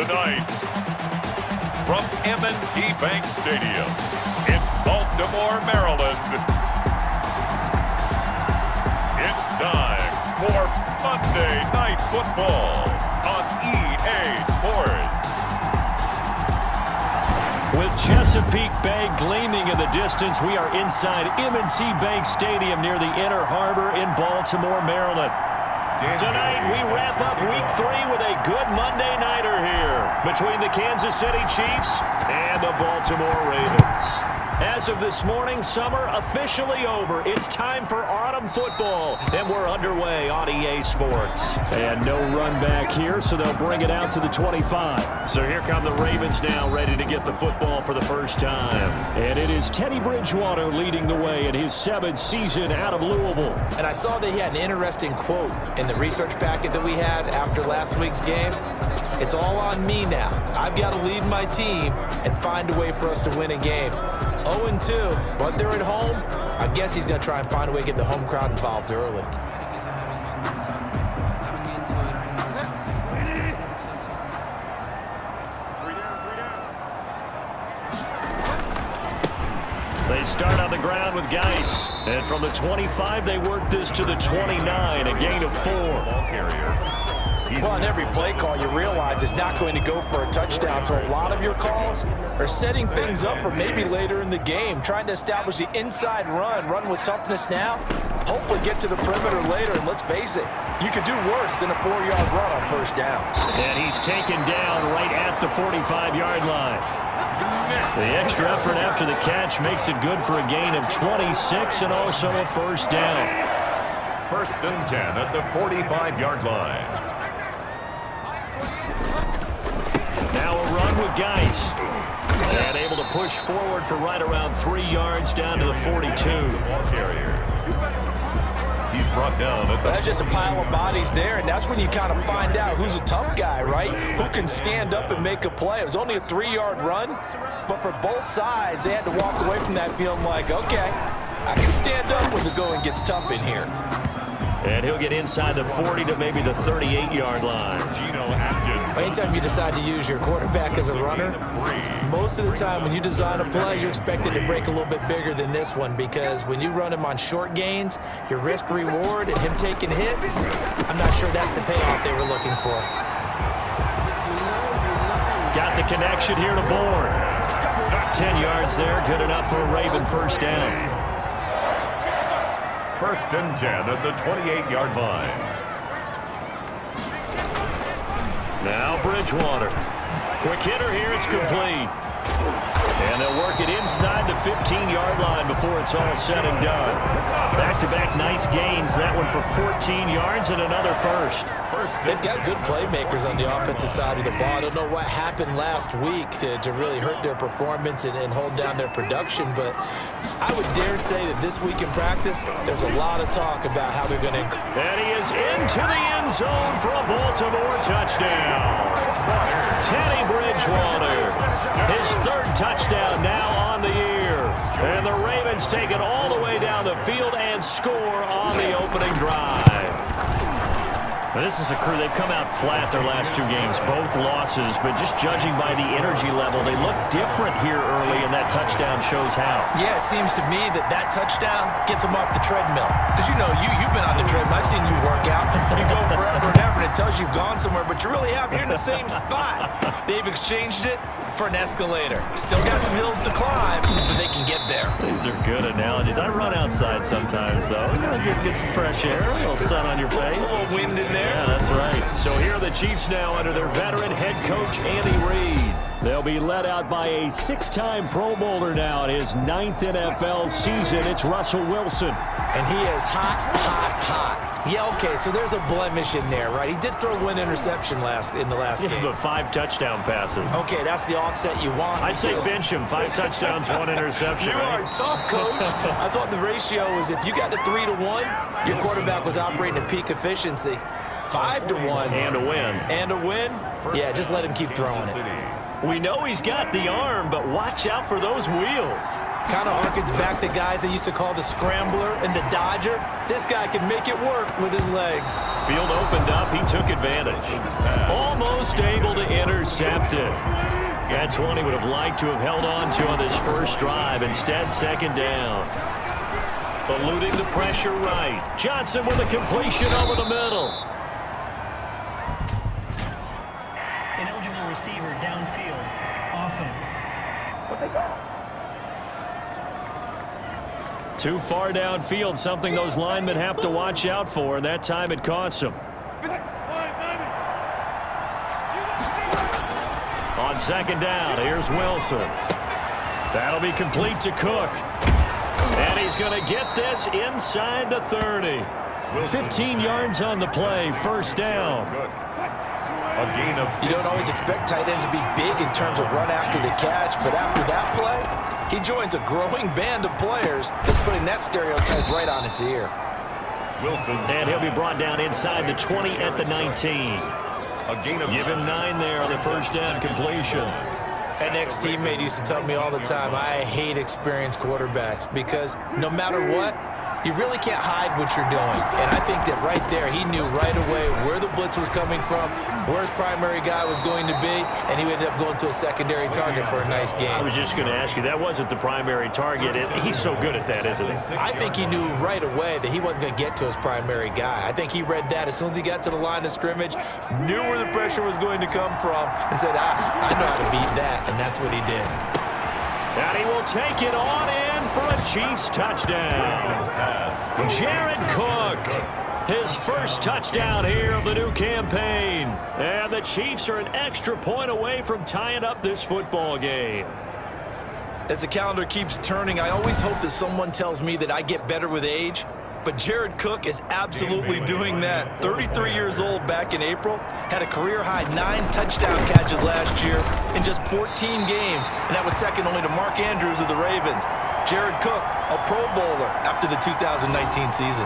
Tonight, from M&T Bank Stadium in Baltimore, Maryland, it's time for Monday Night Football on EA Sports. With Chesapeake Bay gleaming in the distance, we are inside M&T Bank Stadium near the Inner Harbor in Baltimore, Maryland. Tonight, we wrap up Week 3 with a good Monday nighter here between the Kansas City Chiefs and the Baltimore Ravens. As of this morning, summer officially over. It's time for autumn football, and we're underway on EA Sports. And no run back here, so they'll bring it out to the 25. So here come the Ravens now, ready to get the football for the first time. And it is Teddy Bridgewater leading the way in his 7th season out of Louisville. And I saw that he had an interesting quote in the research packet that we had after last week's game. It's all on me now. I've got to lead my team and find a way for us to win a game. 0-2, but they're at home. I guess he's going to try and find a way to get the home crowd involved early. They start on the ground with Geis. And from the 25, they work this to the 29, a gain of 4. Ball carrier. Well, on every play call, you realize it's not going to go for a touchdown. So a lot of your calls are setting things up for maybe later in the game, trying to establish the inside run with toughness now, hopefully get to the perimeter later. And let's face it, you could do worse than a 4-yard run on first down. And he's taken down right at the 45-yard line. The extra effort after the catch makes it good for a gain of 26 and also a first down. 1st and 10 at the 45-yard line. Now a run with Geis. And able to push forward for right around 3 yards down to the 42. Ball carrier. He's brought down at the... That's just a pile of bodies there, and that's when you kind of find out who's a tough guy, right? Who can stand up and make a play. It was only a 3-yard run, but for both sides, they had to walk away from that feeling like, okay, I can stand up when the going gets tough in here. And he'll get inside the 40 to maybe the 38-yard line. Anytime you decide to use your quarterback as a runner, most of the time when you design a play, you're expected to break a little bit bigger than this one, because when you run him on short gains, your risk-reward and him taking hits, I'm not sure that's the payoff they were looking for. Got the connection here to Bourne. 10 yards there, good enough for a Raven first down. 1st and 10 at the 28-yard line. Now Bridgewater. Quick hitter here, it's complete. And they'll work it inside the 15-yard line before it's all said and done. Back-to-back nice gains. That one for 14 yards and another first. They've got good playmakers on the offensive side of the ball. I don't know what happened last week to really hurt their performance and hold down their production, but I would dare say that this week in practice, there's a lot of talk about how they're going to... And he is into the end zone for a Baltimore touchdown. Teddy Bridgewater, his 3rd touchdown now on the year. And the Ravens take it all the way down the field and score on the opening drive. Now, this is a crew, they've come out flat their last 2 games, both losses, but just judging by the energy level, they look different here early, and that touchdown shows how. Yeah, it seems to me that touchdown gets them off the treadmill. Because, you know, you've been on the treadmill. I've seen you work out. You go forever and ever, and it tells you you've gone somewhere, but you really have. You're in the same spot. They've exchanged it for an escalator. Still got some hills to climb, but they can get there. These are good analogies. I run outside sometimes, though. Get some fresh air, a little sun on your face. A little wind in there. Yeah, that's right. So here are the Chiefs now under their veteran head coach, Andy Reid. They'll be led out by a 6-time Pro Bowler now in his 9th NFL season. It's Russell Wilson. And he is hot, hot, hot. Yeah, okay, so there's a blemish in there, right? He did throw one interception in the last game. But 5 touchdown passes. Okay, that's the offset you want. I say bench him. 5 touchdowns, 1 interception. You are tough, coach. I thought the ratio was if you got to 3-1, your quarterback was operating at peak efficiency. 5-1. And a win. And a win? Yeah, just let him keep throwing it. We know he's got the arm, but watch out for those wheels. Kind of harkens back to guys they used to call the scrambler and the dodger. This guy can make it work with his legs. Field opened up. He took advantage. Almost able to intercept. intercepted. That's one he would have liked to have held on to on this first drive. Instead, second down. Eluding the pressure right. Johnson with a completion over the middle. Ineligible receiver downfield. Offense. Too far downfield, something those linemen have to watch out for, and that time it costs them. On second down, here's Wilson. That'll be complete to Cook. And he's going to get this inside the 30. 15 yards on the play, first down. A gain of... You don't always expect tight ends to be big in terms of run after the catch, but after that play, he joins a growing band of players that's putting that stereotype right on its ear. Wilson. And he'll be brought down inside the 20 at the 19. A gain of... Give him 9 there on the first down completion. An ex-teammate used to tell me all the time, I hate experienced quarterbacks because no matter what, you really can't hide what you're doing. And I think that right there, he knew right away where the blitz was coming from, where his primary guy was going to be, and he ended up going to a secondary target for a nice game. I was just going to ask you, that wasn't the primary target. He's so good at that, isn't he? I think he knew right away that he wasn't going to get to his primary guy. I think he read that as soon as he got to the line of scrimmage, knew where the pressure was going to come from, and said, I know how to beat that, and that's what he did. And he will take it on in for a Chiefs touchdown. Jared Cook, his first touchdown here of the new campaign. And the Chiefs are an extra point away from tying up this football game. As the calendar keeps turning, I always hope that someone tells me that I get better with age. But Jared Cook is absolutely doing that. 33 years old back in April, had a career-high 9 touchdown catches last year in just 14 games, and that was second only to Mark Andrews of the Ravens. Jared Cook, a Pro Bowler after the 2019 season.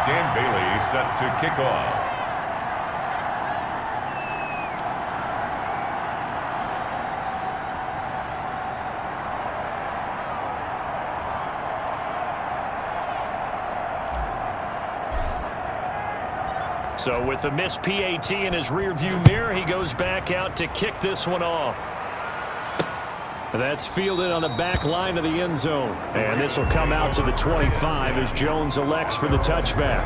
Dan Bailey set to kick off. So with the missed PAT in his rearview mirror, he goes back out to kick this one off. That's fielded on the back line of the end zone. And this will come out to the 25 as Jones elects for the touchback.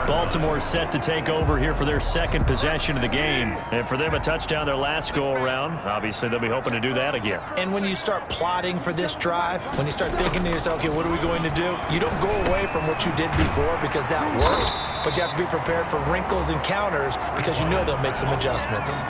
Baltimore set to take over here for their second possession of the game. And for them, a touchdown their last go-around. Obviously, they'll be hoping to do that again. And when you start plotting for this drive, when you start thinking to yourself, okay, what are we going to do? You don't go away from what you did before because that worked. But you have to be prepared for wrinkles and counters because you know they'll make some adjustments.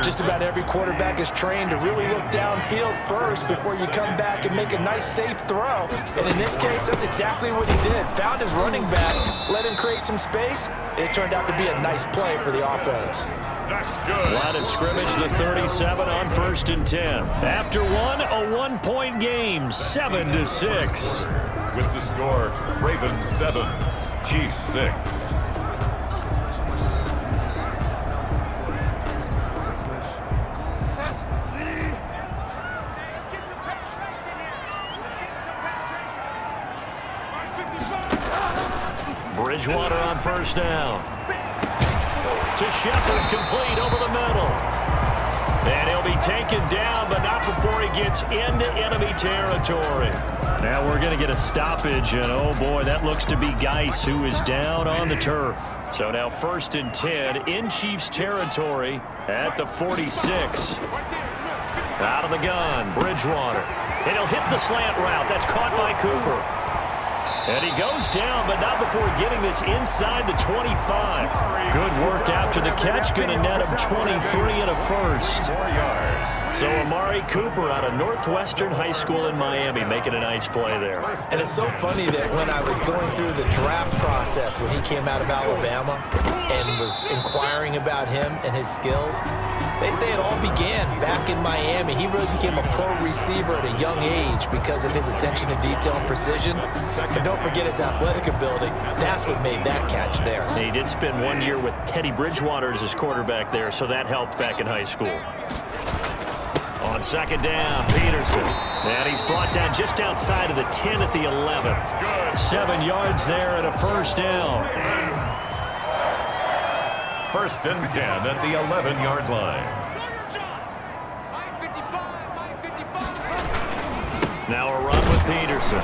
Just about every quarterback is trained to really look downfield first before you come back and make a nice, safe throw. And in this case, that's exactly what he did. Found his running back, let him create some space. It turned out to be a nice play for the offense. That's good. Line of scrimmage, the 37 on 1st and 10. After one, a one-point game, 7-6. With the score, Ravens 7. Chiefs 6. Bridgewater on first down. To Shepard, complete over the middle. And he'll be taken down, but not before he gets into enemy territory. Now we're going to get a stoppage, and oh boy, that looks to be Geis, who is down on the turf. So now 1st and 10 in Chiefs territory at the 46. Out of the gun, Bridgewater. And he'll hit the slant route. That's caught by Cooper. And he goes down, but not before getting this inside the 25. Good work after the catch, going to net him 23 and a first. So Amari Cooper out of Northwestern High School in Miami making a nice play there. And it's so funny that when I was going through the draft process when he came out of Alabama and was inquiring about him and his skills, they say it all began back in Miami. He really became a pro receiver at a young age because of his attention to detail and precision. And don't forget his athletic ability. That's what made that catch there. He did spend 1 year with Teddy Bridgewater as his quarterback there, so that helped back in high school. On second down, Peterson. And he's brought down just outside of the 10 at the 11. 7 yards there and a first down. First and 10 at the 11-yard line. Now a run with Peterson.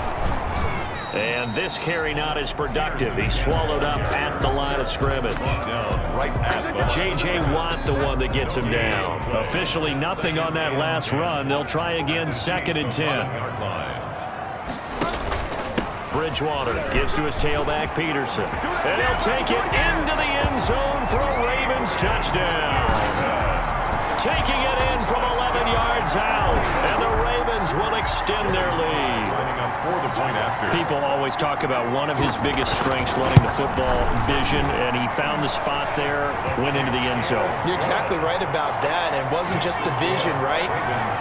And this carry not as productive. He's swallowed up at the line of scrimmage. Right at J.J. Watt, the one that gets him down. Officially nothing on that last run. They'll try again, second and 10. Bridgewater gives to his tailback, Peterson. And he'll take it into the end zone for a Ravens touchdown. Taking it in from 11 yards out. And the Ravens will extend their lead. People always talk about one of his biggest strengths running the football, vision, and he found the spot there, went into the end zone. You're exactly right about that. It wasn't just the vision, right?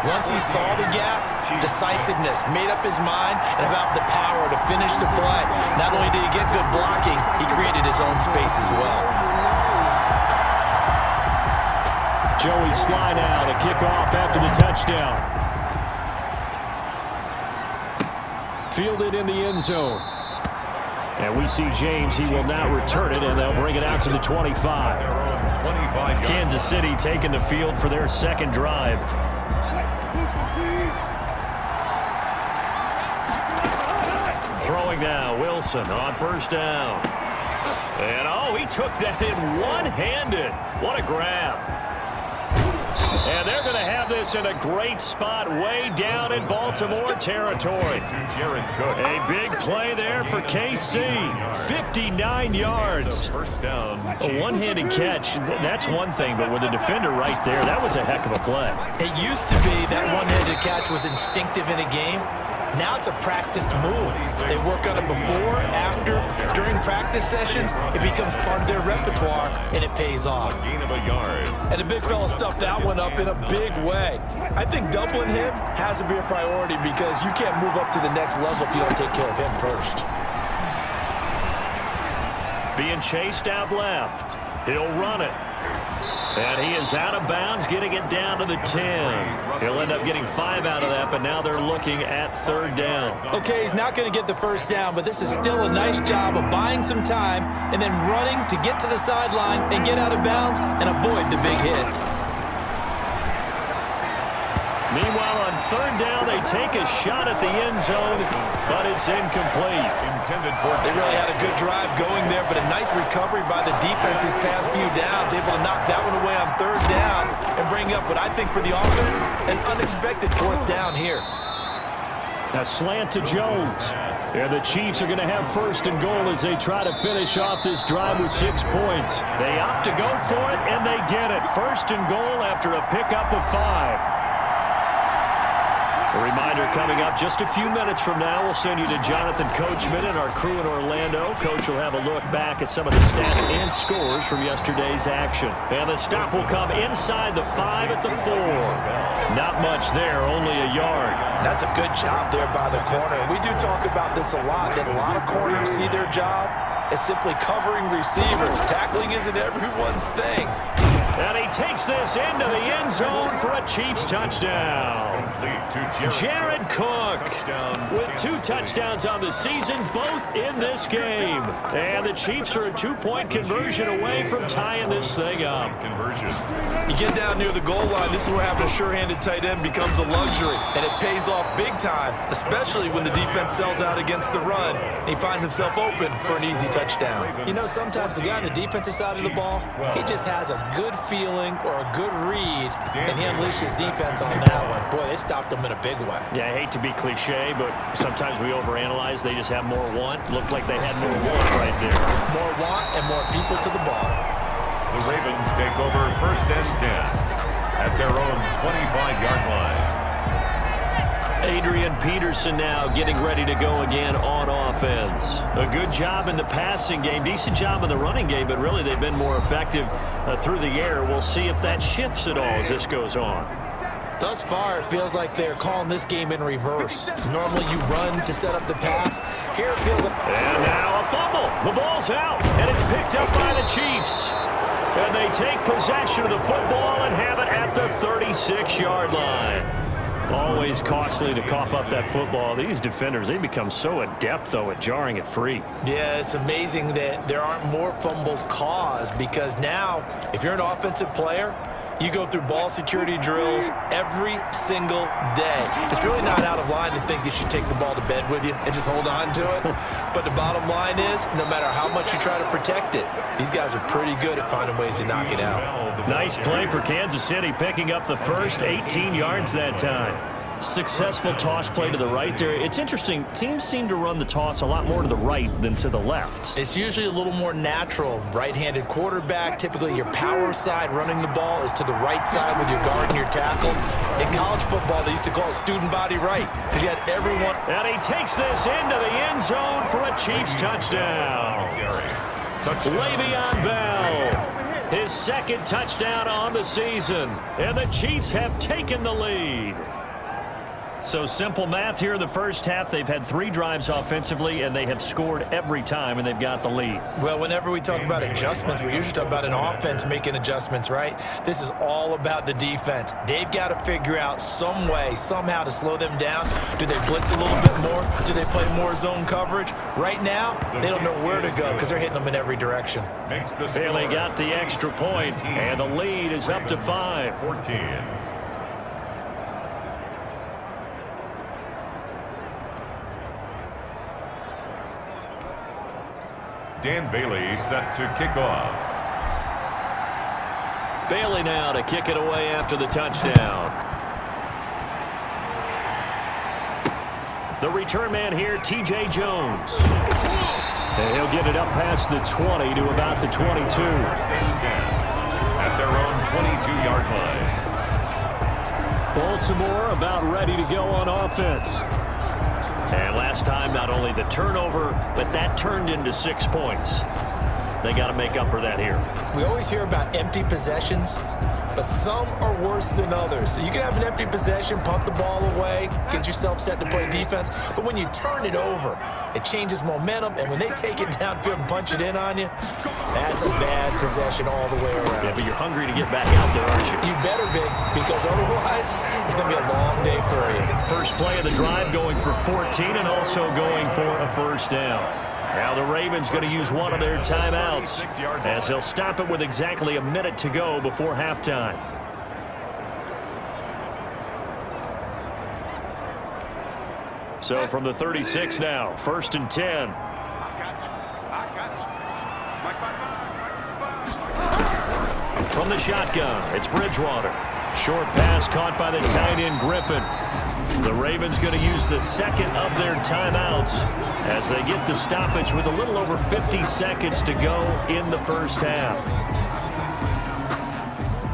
Once he saw the gap, decisiveness, made up his mind, and about the power to finish the play. Not only did he get good blocking, he created his own space as well. Joey Sly now to kick off after the touchdown. Fielded in the end zone. And we see James. He will now return it, and they'll bring it out to the 25. Kansas City taking the field for their second drive. Throwing now, Wilson on first down. And, oh, he took that in one-handed. What a grab. And they're going to have this in a great spot way down in Baltimore territory. A big play there for KC. 59 yards. First down. A one-handed catch, that's one thing, but with a defender right there, that was a heck of a play. It used to be that one-handed catch was instinctive in a game. Now it's a practiced move. They work on it before, after, during practice sessions. It becomes part of their repertoire, and it pays off. Gain of a yard. And the big fella stuffed that one up in a big way. I think doubling him has to be a priority because you can't move up to the next level if you don't take care of him first. Being chased out left. He'll run it. And he is out of bounds, getting it down to the 10. He'll end up getting 5 out of that, but now they're looking at third down. Okay, he's not going to get the first down, but this is still a nice job of buying some time and then running to get to the sideline and get out of bounds and avoid the big hit. Meanwhile, on third down, they take a shot at the end zone, but it's incomplete. They really had a good drive going there, but a nice recovery by the defense his past few downs, able to knock that one away on third down and bring up what I think for the offense, an unexpected fourth down here. A slant to Jones. And the Chiefs are going to have first and goal as they try to finish off this drive with 6 points. They opt to go for it, and they get it. First and goal after a pickup of 5. A reminder coming up just a few minutes from now, we'll send you to Jonathan Coachman and our crew in Orlando. Coach will have a look back at some of the stats and scores from yesterday's action. And the stop will come inside the 5 at the 4. Not much there, only a yard. That's a good job there by the corner. We do talk about this a lot, that a lot of corners see their job as simply covering receivers. Tackling isn't everyone's thing. And he takes this into the end zone for a Chiefs touchdown. Jared Cook with 2 touchdowns on the season, both in this game. And the Chiefs are a 2-point conversion away from tying this thing up. You get down near the goal line, this is where having a sure-handed tight end becomes a luxury. And it pays off big time, especially when the defense sells out against the run. And he finds himself open for an easy touchdown. You know, sometimes the guy on the defensive side of the ball, he just has a good feeling or a good read, and he unleashed his defense on that one. Boy, they stopped him in a big way. Yeah, I hate to be cliche, but sometimes we overanalyze. They just have more want. Looked like they had more want right there. More want and more people to the ball. The Ravens take over first and 10 at their own 25-yard line. Adrian Peterson now getting ready to go again on offense. A good job in the passing game, decent job in the running game, but really they've been more effective through the air. We'll see if that shifts at all as this goes on. Thus far, it feels like they're calling this game in reverse. Normally you run to set up the pass. Here it feels like... And now a fumble. The ball's out, and it's picked up by the Chiefs. And they take possession of the football and have it at the 36-yard line. Always costly to cough up that football. These defenders, they become so adept, though, at jarring it free. Yeah, it's amazing that there aren't more fumbles caused because now, if you're an offensive player, you go through ball security drills every single day. It's really not out of line to think you should take the ball to bed with you and just hold on to it. But the bottom line is, no matter how much you try to protect it, these guys are pretty good at finding ways to knock it out. Nice play for Kansas City, picking up the first 18 yards that time. Successful toss play to the right there. It's interesting. Teams seem to run the toss a lot more to the right than to the left. It's usually a little more natural. Right-handed quarterback, typically your power side running the ball is to the right side with your guard and your tackle. In college football, they used to call it student body right because you had everyone. And he takes this into the end zone for a Chiefs touchdown. Le'Veon Bell, his second touchdown on the season. And the Chiefs have taken the lead. So simple math here in the first half. They've had 3 drives offensively, and they have scored every time, and they've got the lead. Well, whenever we talk about adjustments, we usually talk about an offense making adjustments, right? This is all about the defense. They've got to figure out some way, somehow to slow them down. Do they blitz a little bit more? Do they play more zone coverage? Right now, they don't know where to go because they're hitting them in every direction. Bailey got the extra point, and the lead is up to 5. 14. Dan Bailey set to kick off. Bailey now to kick it away after the touchdown. The return man here, T.J. Jones. And he'll get it up past the 20 to about the 22. At their own 22-yard line. Baltimore about ready to go on offense. And last time, not only the turnover, but that turned into 6 points. They got to make up for that here. We always hear about empty possessions, but some are worse than others. You can have an empty possession, punt the ball away, get yourself set to play defense, but when you turn it over, it changes momentum, and when they take it downfield and punch it in on you, that's a bad possession all the way around. Yeah, but you're hungry to get back out there, aren't you? You better be, because otherwise, it's going to be a long day for you. First play of the drive going for 14 and also going for a first down. Now the Ravens going to use one of their timeouts as they'll stop it with exactly a minute to go before halftime. So from the 36 now, 1st and 10. From the shotgun, it's Bridgewater. Short pass caught by the tight end Griffin. The Ravens going to use the second of their timeouts as they get the stoppage with a little over 50 seconds to go in the first half.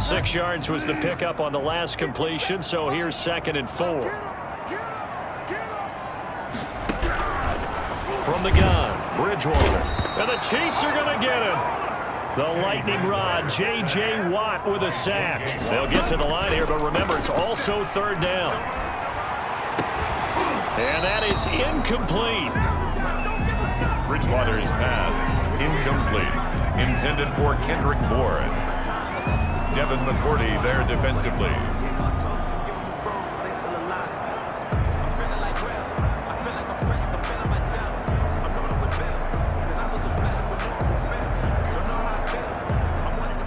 6 yards was the pickup on the last completion, so here's 2nd and 4. From the gun, Bridgewater. And the Chiefs are going to get him. The lightning rod, J.J. Watt with a sack. They'll get to the line here, but remember, it's also 3rd down. And that is incomplete. Bridgewater's pass incomplete. Intended for Kendrick Bourne. Devin McCourty there defensively.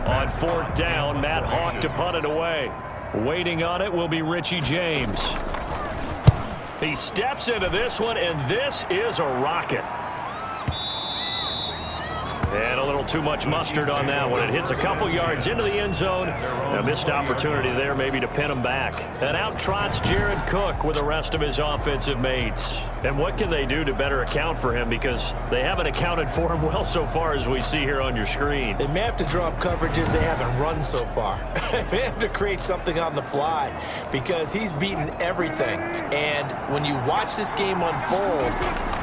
On 4th down, Matt Hawk to punt it away. Waiting on it will be Richie James. He steps into this one, and this is a rocket. And a little too much mustard on that one. It hits a couple yards into the end zone. A missed opportunity there maybe to pin him back. And out trots Jared Cook with the rest of his offensive mates. And what can they do to better account for him? Because they haven't accounted for him well so far as we see here on your screen. They may have to drop coverages they haven't run so far. They have to create something on the fly because he's beaten everything. And when you watch this game unfold,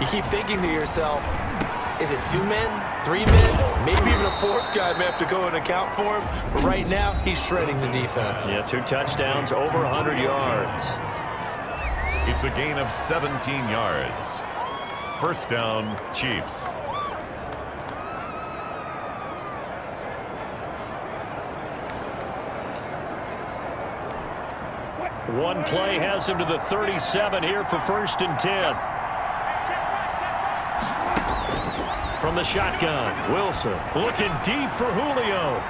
you keep thinking to yourself, is it 2 men, 3 men, maybe even a 4th guy may have to go and account for him. But right now, he's shredding the defense. Yeah, 2 touchdowns, over 100 yards. It's a gain of 17 yards. 1st down, Chiefs. One play has him to the 37 here for 1st and 10. From the shotgun, Wilson looking deep for Julio.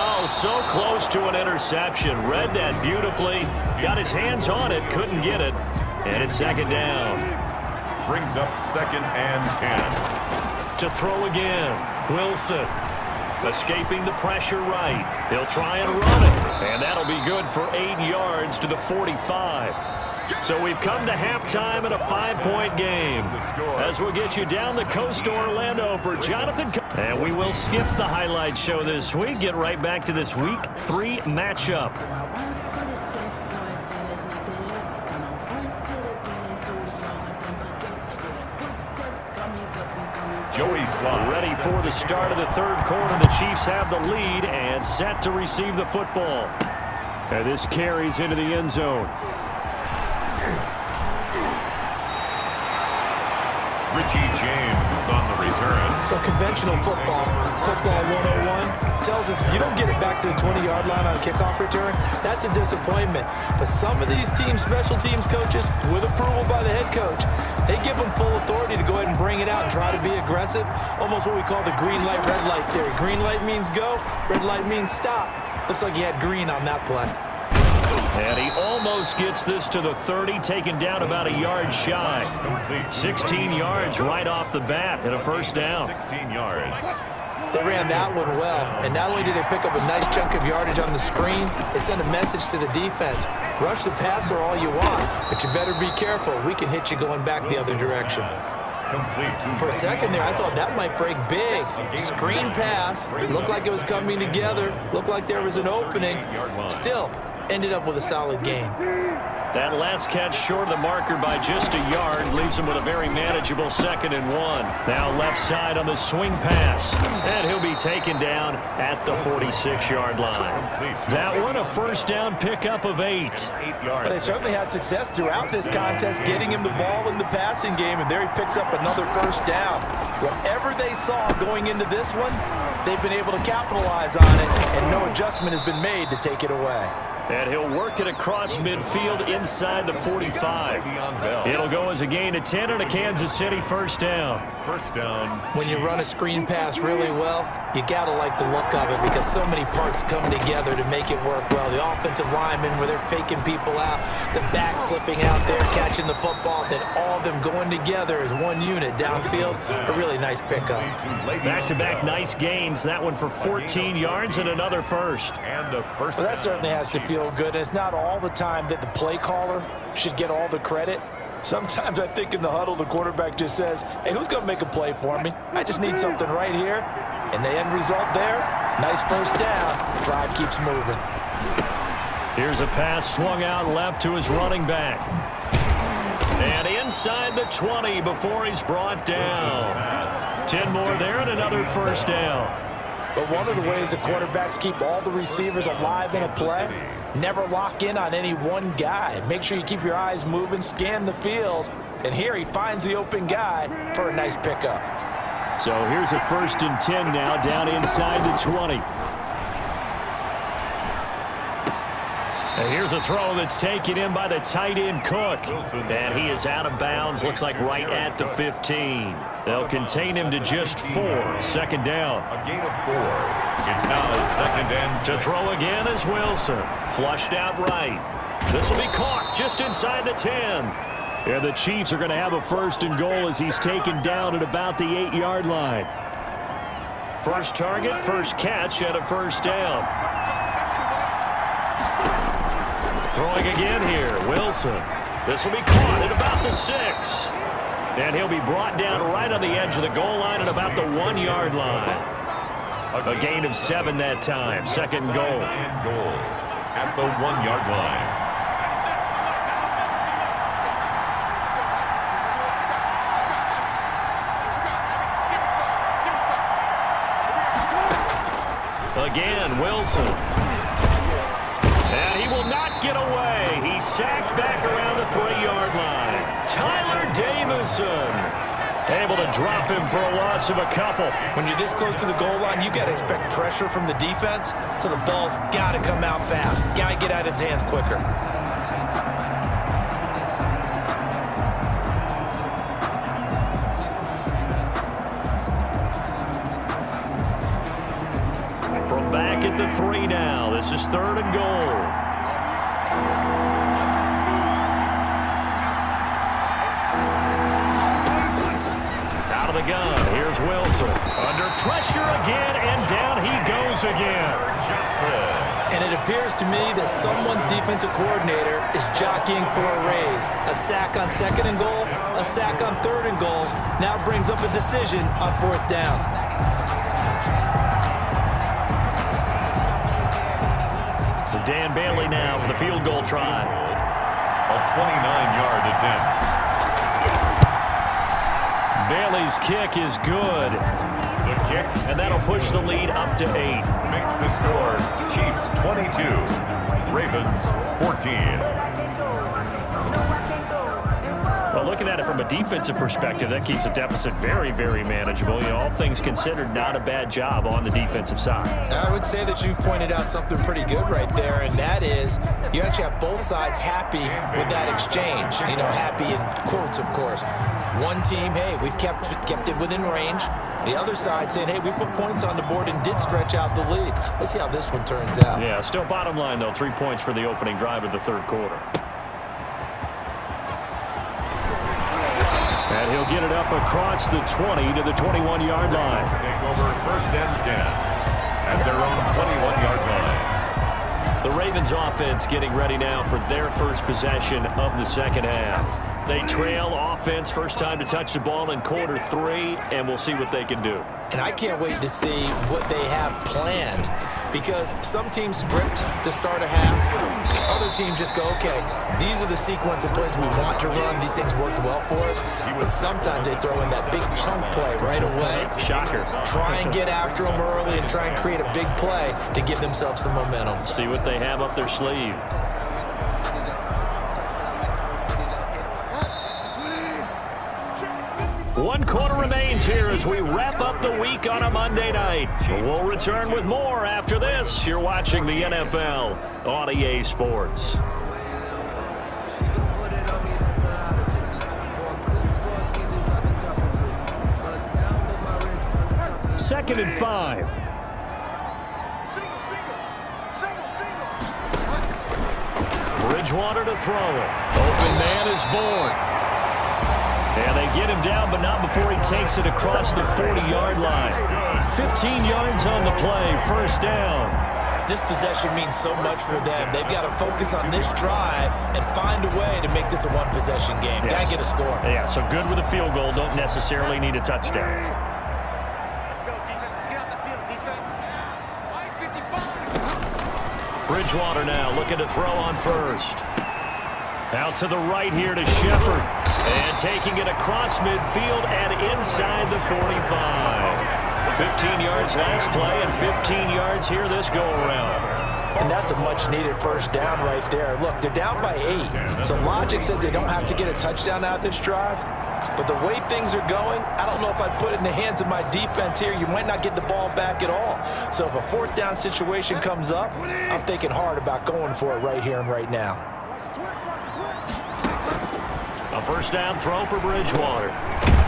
Oh, so close to an interception. Read that beautifully. Got his hands on it, couldn't get it. And it's 2nd down. Brings up 2nd and 10. To throw again, Wilson. Escaping the pressure right. He'll try and run it. And that'll be good for 8 yards to the 45. So we've come to halftime in a 5-point game. As we'll get you down the coast to Orlando for Jonathan. And we will skip the highlight show this week. Get right back to this Week 3 matchup. Joey Slye. Ready for the start of the 3rd quarter. The Chiefs have the lead and set to receive the football. And this carries into the end zone. Richie James on the return. The conventional football 101, tells us if you don't get it back to the 20-yard line on a kickoff return, that's a disappointment. But some of these team special teams coaches, with approval by the head coach, they give them full authority to go ahead and bring it out and try to be aggressive. Almost what we call the green light, red light theory. Green light means go, red light means stop. Looks like he had green on that play. And he almost gets this to the 30, taken down about a yard shy. 16 yards right off the bat and a 1st down. 16 yards. They ran that one well, and not only did they pick up a nice chunk of yardage on the screen, they sent a message to the defense. Rush the passer all you want, but you better be careful. We can hit you going back the other direction. For a second there, I thought that might break big. Screen pass, looked like it was coming together, looked like there was an opening. Still, ended up with a solid gain. That last catch short of the marker by just a yard leaves him with a very manageable 2nd and 1. Now left side on the swing pass. And he'll be taken down at the 46-yard line. That one a 1st down pickup of 8. But they certainly had success throughout this contest getting him the ball in the passing game, and there he picks up another 1st down. Whatever they saw going into this one, they've been able to capitalize on it, and no adjustment has been made to take it away. And he'll work it across midfield inside the 45. It'll go as a gain of 10 and a Kansas City 1st down. 1st down. When you run a screen pass really well, you got to like the look of it because so many parts come together to make it work well. The offensive linemen where they're faking people out, the back slipping out there, catching the football, then all of them going together as one unit downfield. A really nice pickup. Back-to-back nice gains. That one for 14 yards and another 1st. And a 1st Well, that certainly has to feel good. It's not all the time that the play caller should get all the credit. Sometimes I think in the huddle, the quarterback just says, hey, who's going to make a play for me? I just need something right here. And the end result there, nice 1st down. Drive keeps moving. Here's a pass swung out left to his running back. And inside the 20 before he's brought down. 10 more there and another 1st down. But one of the ways the quarterbacks keep all the receivers alive in a play, never lock in on any one guy. Make sure you keep your eyes moving, scan the field, and here he finds the open guy for a nice pickup. So here's a 1st and 10 now down inside the 20. And here's a throw that's taken in by the tight end Cook. And he is out of bounds, looks like right at the 15. They'll contain him to just 4. 2nd down. A gain of 4. It's now 2nd and 6. To throw again is Wilson. Flushed out right. This will be caught just inside the 10. And the Chiefs are going to have a 1st and goal as he's taken down at about the 8-yard line. First target, first catch, and a 1st down. Throwing again here, Wilson. This will be caught at about the 6. And he'll be brought down right on the edge of the goal line at about the 1-yard line. A gain of 7 that time. 2nd and goal. At the 1-yard line. Again, Wilson. And he will not get away. He's sacked back around the 3-yard line. Tyler Davison. Able to drop him for a loss of a couple. When you're this close to the goal line, you got to expect pressure from the defense, so the ball's got to come out fast. Got to get out of his hands quicker. From back at the 3 now. This is 3rd and goal. Out of the gun. Here's Wilson. Under pressure again, and down he goes again. And it appears to me that someone's defensive coordinator is jockeying for a raise. A sack on 2nd and goal, a sack on 3rd and goal. Now brings up a decision on 4th down. Dan Bailey now for the field goal try. A 29-yard attempt. Bailey's kick is good. The kick. And that'll push the lead up to 8. Makes the score Chiefs 22, Ravens 14. Well, looking at it from a defensive perspective, that keeps the deficit very, very manageable. You know, all things considered, not a bad job on the defensive side. I would say that you've pointed out something pretty good right there, and that is you actually have both sides happy with that exchange. You know, happy in quotes, of course. One team, hey, we've kept it within range. The other side saying, hey, we put points on the board and did stretch out the lead. Let's see how this one turns out. Yeah, still bottom line, though, 3 points for the opening drive of the 3rd quarter. And he'll get it up across the 20 to the 21-yard line. Take over 1st and 10 at their own 21-yard line. The Ravens offense getting ready now for their first possession of the 2nd half. They trail offense, first time to touch the ball in quarter 3, and we'll see what they can do. And I can't wait to see what they have planned, because some teams script to start a half. Other teams just go, okay, these are the sequence of plays we want to run. These things worked well for us. And sometimes they throw in that big chunk play right away. Shocker. Try and get after them early and try and create a big play to give themselves some momentum. See what they have up their sleeve. One quarter remains here as we wrap up the week on a Monday night. We'll return with more after this. You're watching the NFL on EA Sports. Second and 5. Bridgewater to throw it. Open man is born. And they get him down, but not before he takes it across the 40-yard line. 15 yards on the play, 1st down. This possession means so much for them. They've got to focus on this drive and find a way to make this a one-possession game. Yes. Got to get a score. Yeah, so good with a field goal. Don't necessarily need a touchdown. Let's go, defense. Let's get out the field, defense. 55. Bridgewater now looking to throw on 1st. Out to the right here to Shepard. And taking it across midfield and inside the 45. 15 yards last play and 15 yards here this go-around. And that's a much-needed 1st down right there. Look, they're down by 8. So logic says they don't have to get a touchdown out of this drive. But the way things are going, I don't know if I'd put it in the hands of my defense here. You might not get the ball back at all. So if a 4th down situation comes up, I'm thinking hard about going for it right here and right now. A 1st down throw for Bridgewater.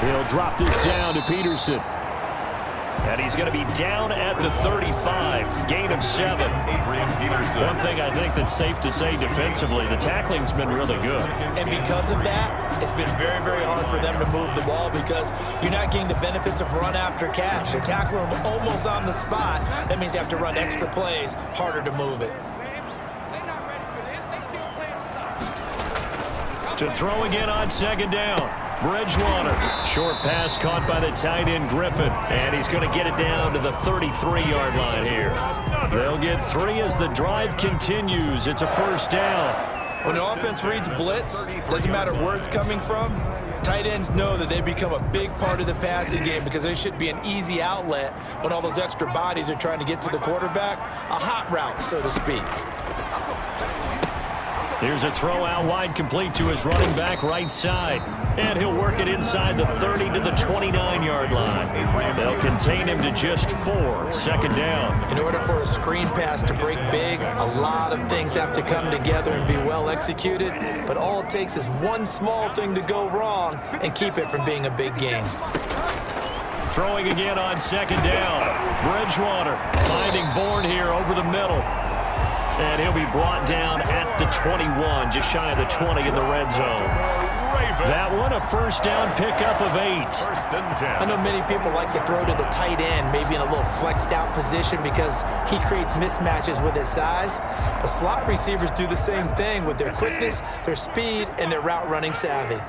He'll drop this down to Peterson. And he's going to be down at the 35. Gain of 7. One thing I think that's safe to say defensively, the tackling's been really good. And because of that, it's been very, very hard for them to move the ball because you're not getting the benefits of run after catch. They're tackling them almost on the spot. That means you have to run extra plays, harder to move it. To throw again on 2nd down. Bridgewater. Short pass caught by the tight end Griffin. And he's going to get it down to the 33-yard line here. They'll get 3 as the drive continues. It's a 1st down. When the offense reads blitz, doesn't matter where it's coming from, tight ends know that they become a big part of the passing game because they should be an easy outlet when all those extra bodies are trying to get to the quarterback. A hot route, so to speak. Here's a throw out wide, complete to his running back right side. And he'll work it inside the 30 to the 29-yard line. They'll contain him to just 4, second down. In order for a screen pass to break big, a lot of things have to come together and be well executed. But all it takes is one small thing to go wrong and keep it from being a big game. Throwing again on second down. Bridgewater finding Bourne here over the middle. And he'll be brought down at the 21, just shy of the 20 in the red zone. That one, a first down pickup of 8. First and 10. I know many people like to throw to the tight end, maybe in a little flexed out position because he creates mismatches with his size. But slot receivers do the same thing with their quickness, their speed, and their route running savvy.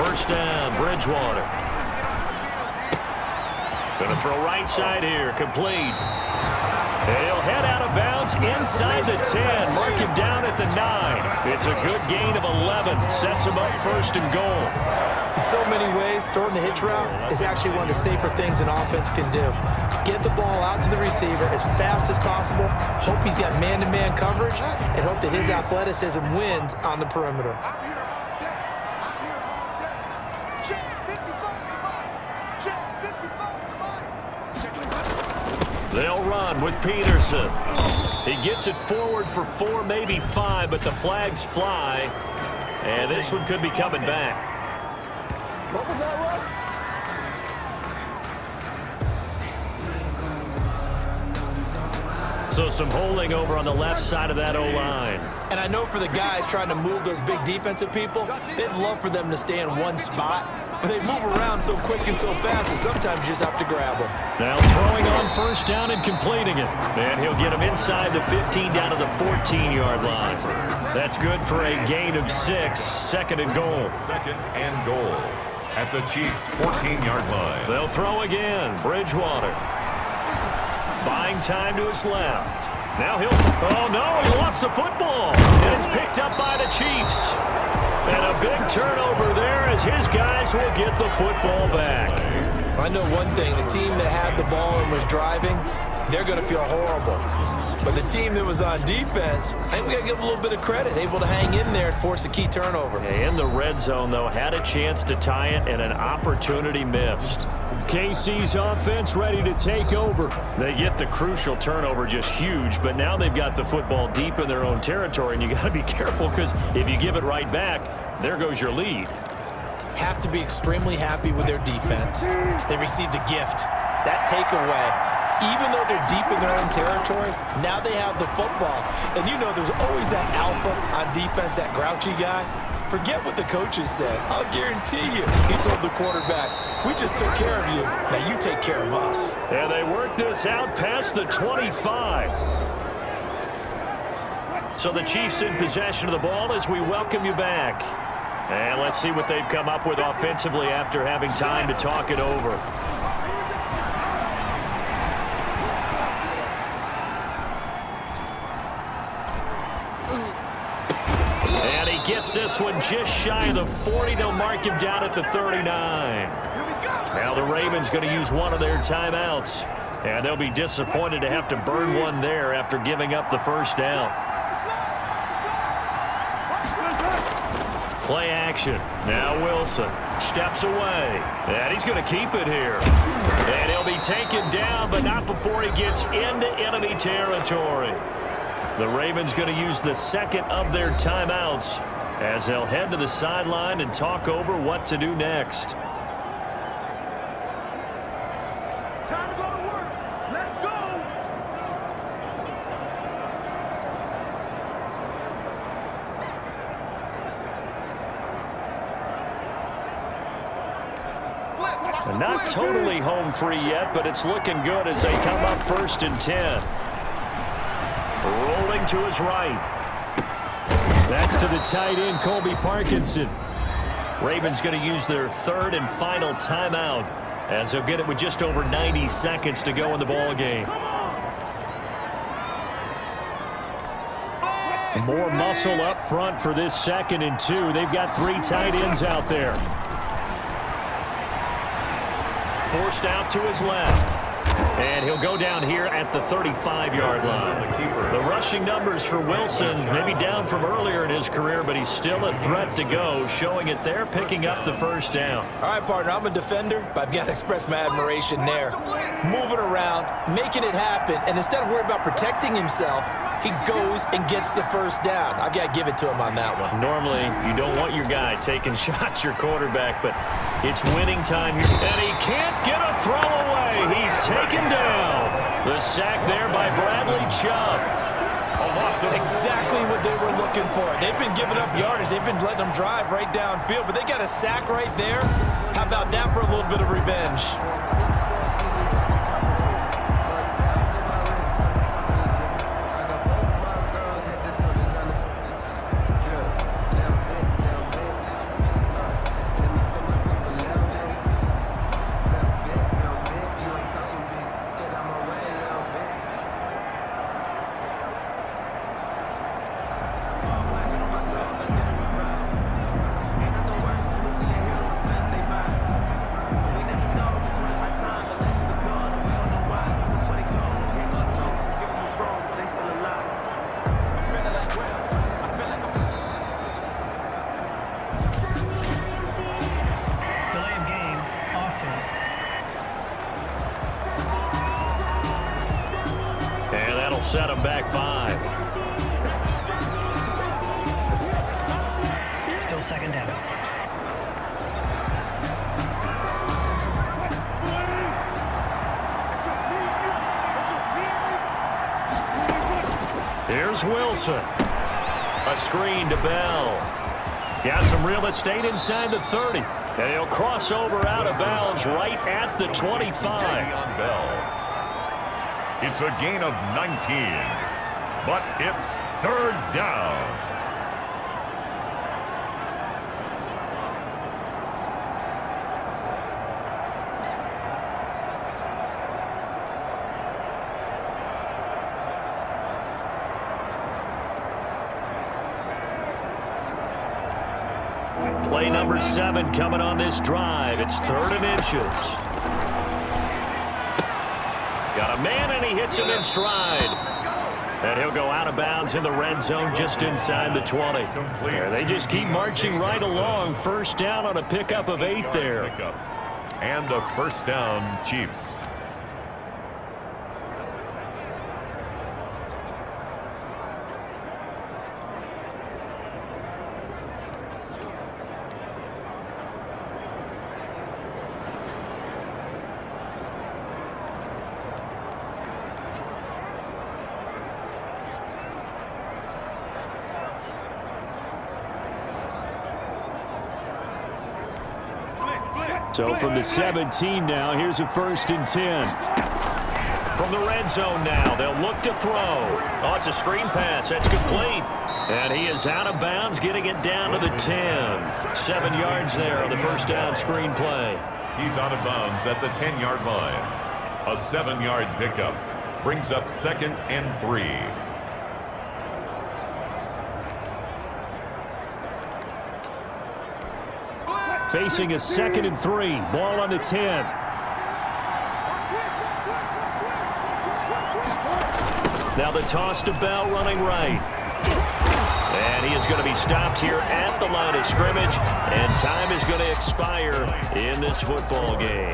First down, Bridgewater. Going to throw right side here, complete. He'll head out of bounds inside the 10. Mark him down at the 9. It's a good gain of 11. Sets him up first and goal. In so many ways, throwing the hitch route is actually one of the safer things an offense can do. Get the ball out to the receiver as fast as possible, hope he's got man-to-man coverage, and hope that his athleticism wins on the perimeter. They'll run with Peterson. He gets it forward for 4, maybe 5, but the flags fly. And this one could be coming back. What was that run? So some holding over on the left side of that O-line. And I know for the guys trying to move those big defensive people, they'd love for them to stay in one spot, but they move around so quick and so fast that sometimes you just have to grab them. Now throwing on first down and completing it. And he'll get him inside the 15 down to the 14-yard line. That's good for a gain of 6, second and goal. Second and goal at the Chiefs' 14-yard line. They'll throw again. Bridgewater. Buying time to his left. Now he'll... Oh, no, he lost the football. And it's picked up by the Chiefs. And a big turnover there as his guys will get the football back. I know one thing. The team that had the ball and was driving, they're going to feel horrible. But the team that was on defense, I think we got to give them a little bit of credit, able to hang in there and force a key turnover. In the red zone, though, had a chance to tie it and an opportunity missed. KC's offense ready to take over. They get the crucial turnover, just huge, but now they've got the football deep in their own territory, and you got to be careful because if you give it right back, there goes your lead. Have to be extremely happy with their defense. They received a gift. That takeaway. Even though they're deep in their own territory, now they have the football. And you know there's always that alpha on defense, that grouchy guy. Forget what the coaches said. I'll guarantee you, he told the quarterback, we just took care of you. Now you take care of us. And they work this out past the 25. So the Chiefs in possession of the ball as we welcome you back. And let's see what they've come up with offensively after having time to talk it over. Gets this one just shy of the 40. They'll mark him down at the 39. Now the Ravens going to use one of their timeouts. And they'll be disappointed to have to burn one there after giving up the first down. Play action. Now Wilson steps away. And he's going to keep it here. And he'll be taken down, but not before he gets into enemy territory. The Ravens going to use the second of their timeouts as they'll head to the sideline and talk over what to do next. Time to go to work. Let's go. And not totally home free yet, but it's looking good as they come up first and 10. Rolling to his right. That's to the tight end, Colby Parkinson. Ravens going to use their third and final timeout as they'll get it with just over 90 seconds to go in the ball game. More muscle up front for this 2nd and 2. They've got 3 tight ends out there. Forced out to his left. And he'll go down here at the 35-yard line. The rushing numbers for Wilson, maybe down from earlier in his career, but he's still a threat to go, showing it there, picking up the first down. All right, partner, I'm a defender, but I've got to express my admiration there. Moving around, making it happen, and instead of worrying about protecting himself, he goes and gets the first down. I've got to give it to him on that one. Normally, you don't want your guy taking shots, your quarterback, but it's winning time here. And he can't get a throw away. He's taken down. The sack there by Bradley Chubb. Exactly what they were looking for. They've been giving up yardage. They've been letting them drive right downfield, but they got a sack right there. How about that for a little bit of revenge? Set him back 5. Still second down. Here's Wilson. A screen to Bell. Got some real estate inside the 30. And he'll cross over out of bounds right at the 25. On Bell. It's a gain of 19, but it's third down. Play number 7 coming on this drive. It's 3rd and inches. Got a man, and he hits him in stride. And he'll go out of bounds in the red zone just inside the 20. There, they just keep marching right along. First down on a pickup of 8 there. And a first down, Chiefs. So from the 17 now, here's a 1st and 10. From the red zone now, they'll look to throw. Oh, it's a screen pass. That's complete. And he is out of bounds, getting it down to the 10. 7 yards there on the first down screen play. He's out of bounds at the 10-yard line. A 7-yard pickup brings up 2nd and 3. Facing a 2nd and 3. Ball on the 10. Now the toss to Bell running right. And he is going to be stopped here at the line of scrimmage. And time is going to expire in this football game.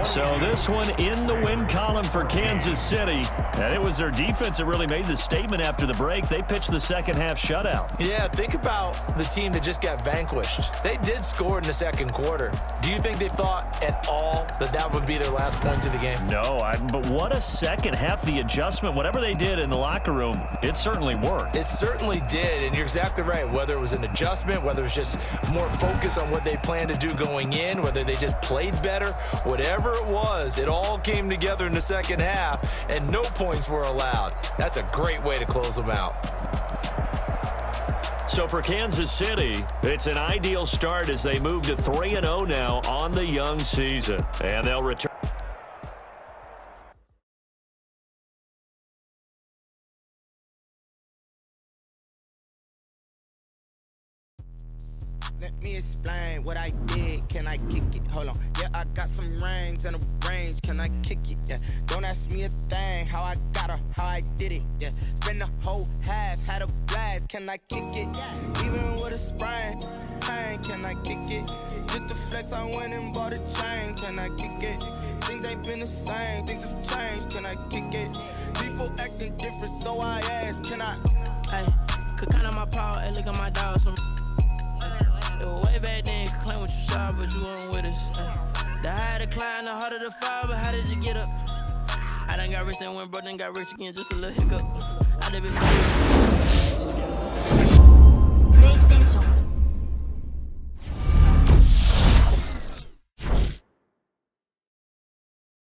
So this one in the win column for Kansas City. And it was their defense that really made the statement after the break. They pitched the second half shutout. Yeah, think about the team that just got vanquished. They did score in the second quarter. Do you think they thought at all that that would be their last points of the game? No, but what a second half. The adjustment, whatever they did in the locker room, it certainly worked. It certainly did, and you're exactly right. Whether it was an adjustment, whether it was just more focus on what they planned to do going in, whether they just played better, whatever it was, it all came together in the second half, and no points were allowed. That's a great way to close them out. So for Kansas City, it's an ideal start as they move to 3-0 now on the young season. And they'll return. Let me explain what I did. can I kick it? Hold on, yeah, I got some rings and a range, can I kick it? Yeah, don't ask me a thing, how I got her, how I did it. Yeah, spend the whole half, had a blast, can I kick it? Even with a sprain, pain, can I kick it? Just the flex, I went and bought a chain, can I kick it? Things ain't been the same, things have changed, can I kick it? People acting different, so I ask, can I? Hey, could count on my power, hey, look at my dogs from. It was way back then, could claim what you saw, but you weren't with us. The higher the climb, the harder the fall, but how did you get up? I done got rich and went broke, then got rich again, just a little hiccup. I done been